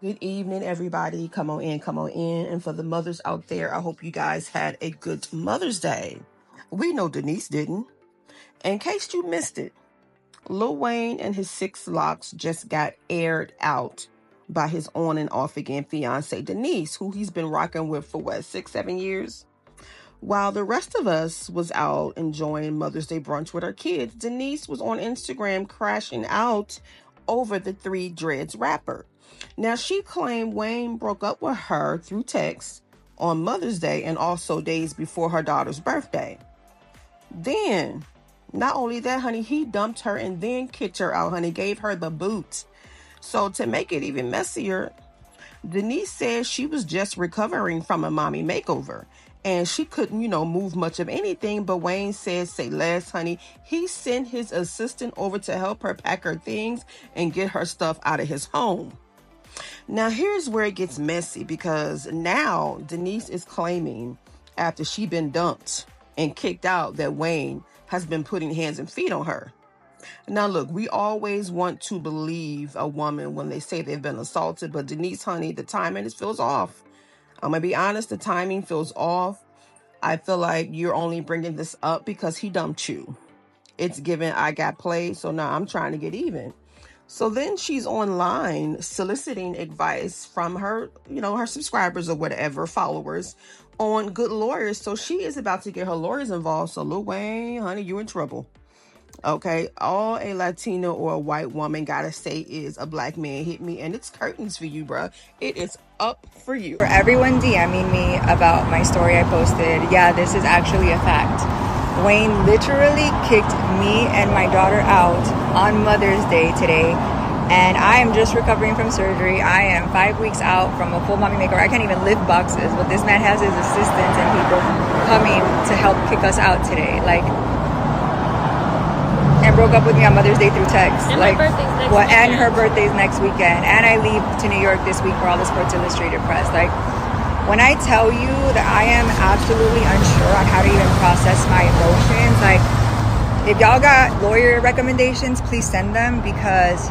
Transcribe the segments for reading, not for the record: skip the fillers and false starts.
Good evening, everybody. Come on in, come on in. And for the mothers out there, I hope you guys had a good Mother's Day. We know Denise didn't. In case you missed it, Lil Wayne and his six locks just got aired out by his on and off again fiance Denise, who he's been rocking with for what, 6, 7 years? While the rest of us was out enjoying Mother's Day brunch with our kids, Denise was on Instagram crashing out over the Three Dreads rapper. Now, she claimed Wayne broke up with her through text on Mother's Day and also days before her daughter's birthday. Then, not only that, honey, he dumped her and then kicked her out, honey, gave her the boot. So, to make it even messier, Denise says she was just recovering from a mommy makeover and she couldn't, move much of anything. But Wayne says, say less, honey. He sent his assistant over to help her pack her things and get her stuff out of his home. Now, here's where it gets messy because now Denise is claiming after she been dumped and kicked out that Wayne has been putting hands and feet on her. Now, look, we always want to believe a woman when they say they've been assaulted, but Denise, honey, the timing feels off. I'm going to be honest, the timing feels off. I feel like you're only bringing this up because he dumped you. It's given I got played, so now I'm trying to get even. So then she's online soliciting advice from her, her subscribers or whatever, followers, on good lawyers. So she is about to get her lawyers involved. So Lil Wayne, honey, you in trouble. Okay, all a Latino or a white woman gotta say is a black man hit me, and it's curtains for you, bruh. It is up for you. For everyone DMing me about my story I posted, yeah, this is actually a fact. Wayne literally kicked me and my daughter out on Mother's Day today, and I am just recovering from surgery. I am 5 weeks out from a full mommy makeover. I can't even lift boxes, but this man has his assistants and people coming to help kick us out today. And broke up with me on Mother's Day through text. And my birthday's next weekend. And her birthday's next weekend. And I leave to New York this week for all the Sports Illustrated press. When I tell you that I am absolutely unsure on how to even process my emotions, if y'all got lawyer recommendations, please send them because,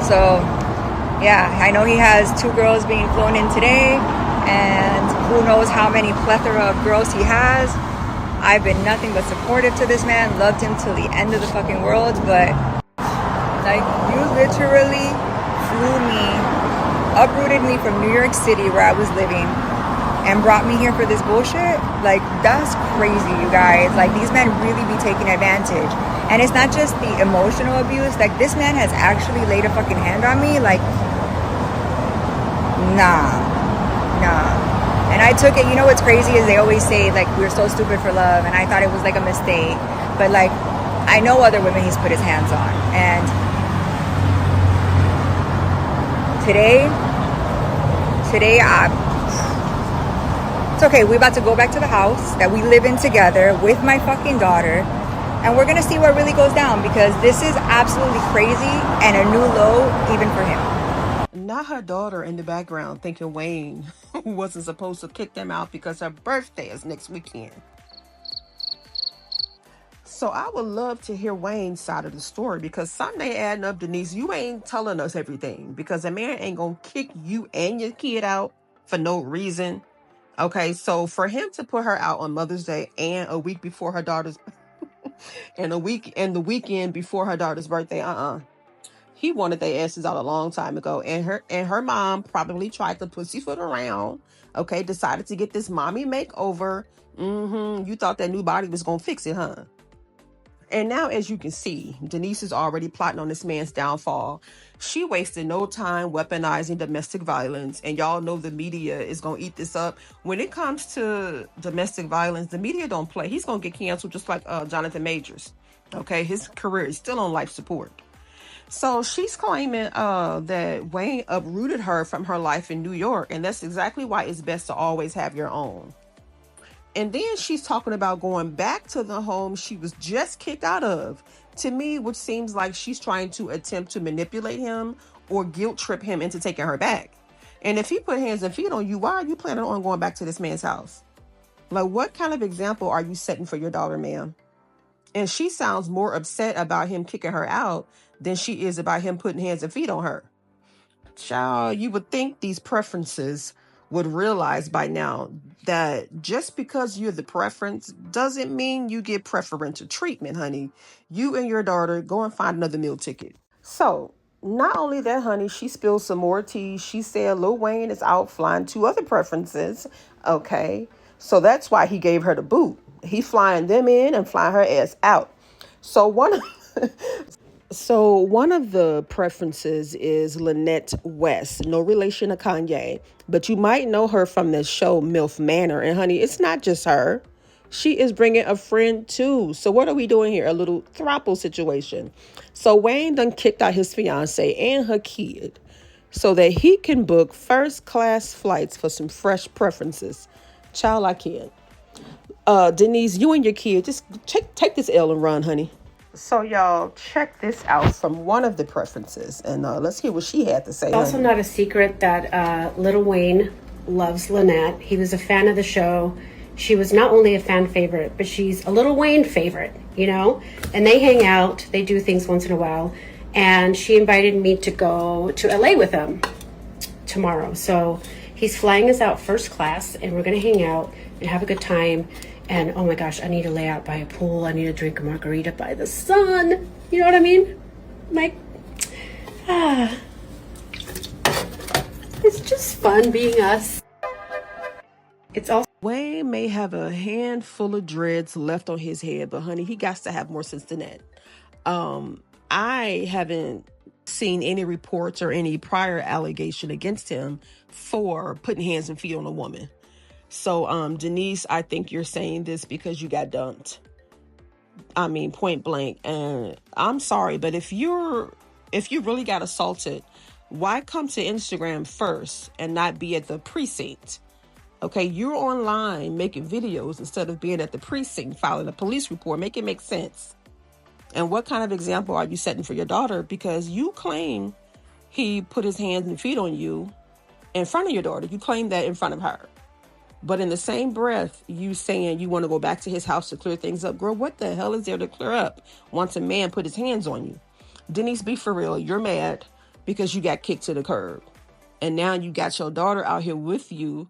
So, yeah, I know he has 2 girls being flown in today. And who knows how many plethora of girls he has. I've been nothing but supportive to this man, loved him till the end of the fucking world, but you literally flew me, uprooted me from New York City where I was living and brought me here for this bullshit. That's crazy, you guys. These men really be taking advantage. And it's not just the emotional abuse. This man has actually laid a fucking hand on me. Nah. And I took it, what's crazy is they always say, we're so stupid for love, and I thought it was a mistake. But, I know other women he's put his hands on. And today, it's okay. We're about to go back to the house that we live in together with my fucking daughter, and we're going to see what really goes down, because this is absolutely crazy and a new low even for him. Not her daughter in the background thinking Wayne wasn't supposed to kick them out because her birthday is next weekend. So I would love to hear Wayne's side of the story, because something ain't adding up, Denise. You ain't telling us everything, because a man ain't gonna kick you and your kid out for no reason. Okay, so for him to put her out on Mother's Day and a week before her daughter's and the weekend before her daughter's birthday, he wanted their asses out a long time ago. And her mom probably tried to pussyfoot around. Okay, decided to get this mommy makeover. You thought that new body was gonna fix it, huh? And now, as you can see, Denise is already plotting on this man's downfall. She wasted no time weaponizing domestic violence. And y'all know the media is going to eat this up. When it comes to domestic violence, the media don't play. He's going to get canceled just like Jonathan Majors. Okay, his career is still on life support. So she's claiming that Wayne uprooted her from her life in New York. And that's exactly why it's best to always have your own. And then she's talking about going back to the home she was just kicked out of. To me, which seems like she's trying to attempt to manipulate him or guilt trip him into taking her back. And if he put hands and feet on you, why are you planning on going back to this man's house? What kind of example are you setting for your daughter, ma'am? And she sounds more upset about him kicking her out than she is about him putting hands and feet on her. Child, you would think these preferences would realize by now that just because you're the preference doesn't mean you get preferential treatment, honey. You and your daughter go and find another meal ticket. So, not only that, honey, she spilled some more tea. She said Lil Wayne is out flying two other preferences. Okay. So that's why he gave her the boot. He flying them in and flying her ass out. So one of the preferences is Lynette West, no relation to Kanye, but you might know her from the show MILF Manor. And honey, it's not just her. She is bringing a friend too. So what are we doing here? A little throuple situation. So Wayne done kicked out his fiance and her kid so that he can book first class flights for some fresh preferences. Child, I can't. Denise, you and your kid, just take this L and run, honey. So y'all check this out from one of the preferences, and let's hear what she had to say. It's also not a secret that Lil Wayne loves Lynette. He was a fan of the show. She was not only a fan favorite, but she's a Lil Wayne favorite, you know? And they hang out, they do things once in a while. And she invited me to go to LA with him tomorrow. So he's flying us out first class, and we're going to hang out and have a good time. And oh my gosh, I need to lay out by a pool. I need to drink a margarita by the sun. You know what I mean? Like, it's just fun being us. It's also Wayne may have a handful of dreads left on his head, but honey, he got to have more sense than that. I haven't seen any reports or any prior allegation against him for putting hands and feet on a woman. So, Denise, I think you're saying this because you got dumped. I mean, point blank. And I'm sorry, but if you really got assaulted, why come to Instagram first and not be at the precinct? Okay, you're online making videos instead of being at the precinct filing a police report. Make it make sense. And what kind of example are you setting for your daughter? Because you claim he put his hands and feet on you in front of your daughter. You claim that in front of her. But in the same breath, you saying you want to go back to his house to clear things up. Girl, what the hell is there to clear up once a man put his hands on you? Denise, be for real. You're mad because you got kicked to the curb. And now you got your daughter out here with you,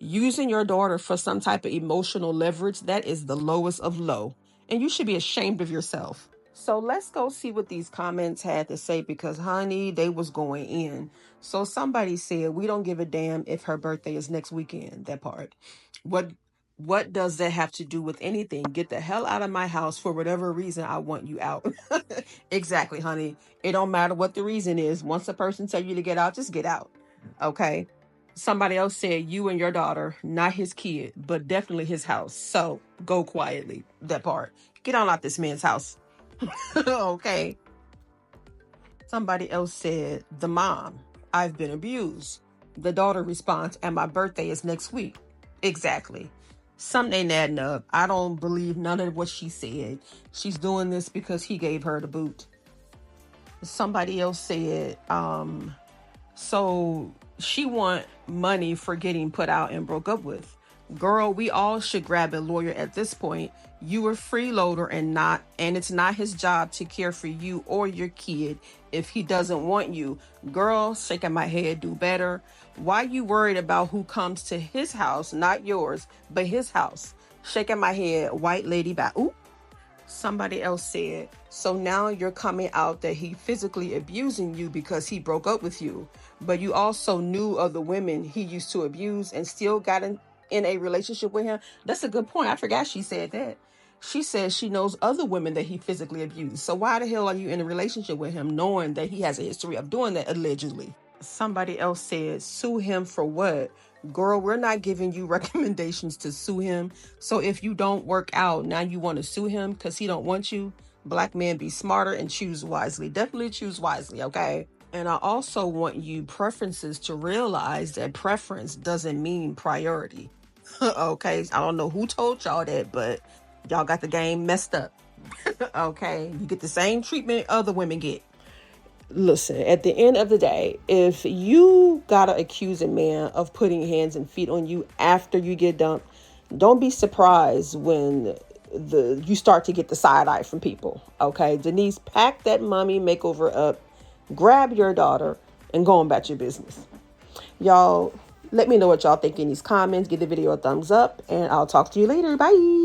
using your daughter for some type of emotional leverage. That is the lowest of low. And you should be ashamed of yourself. So let's go see what these comments had to say, because honey, they was going in. So somebody said, we don't give a damn if her birthday is next weekend. That part. What does that have to do with anything? Get the hell out of my house for whatever reason I want you out. Exactly, honey. It don't matter what the reason is. Once a person tell you to get out, just get out. Okay. Somebody else said, you and your daughter, not his kid, but definitely his house. So go quietly. That part. Get on out this man's house. Okay. Somebody else said, the mom, I've been abused. The daughter responds, and my birthday is next week. Exactly. Something ain't adding up. I don't believe none of what she said. She's doing this because he gave her the boot. Somebody else said, so she want money for getting put out and broke up with. Girl, we all should grab a lawyer at this point. You a freeloader and it's not his job to care for you or your kid if he doesn't want you. Girl, shaking my head, do better. Why you worried about who comes to his house, not yours, but his house? Shaking my head, white lady back. Ooh. Somebody else said, so now you're coming out that he physically abusing you because he broke up with you, but you also knew of the women he used to abuse and still got in a relationship with him. That's a good point. I forgot she said that. She says she knows other women that he physically abused. So why the hell are you in a relationship with him knowing that he has a history of doing that allegedly? Somebody else said, sue him for what? Girl, we're not giving you recommendations to sue him. So if you don't work out, now you want to sue him because he don't want you. Black men, be smarter and choose wisely. Definitely choose wisely, okay? And I also want you preferences to realize that preference doesn't mean priority. Okay, I don't know who told y'all that, but y'all got the game messed up. Okay, you get the same treatment other women get. Listen, at the end of the day, if you gotta accuse a man of putting hands and feet on you after you get dumped, don't be surprised when you start to get the side eye from people. Okay, Denise, pack that mommy makeover up, grab your daughter, and go on about your business. Y'all, let me know what y'all think in these comments. Give the video a thumbs up, and I'll talk to you later. Bye.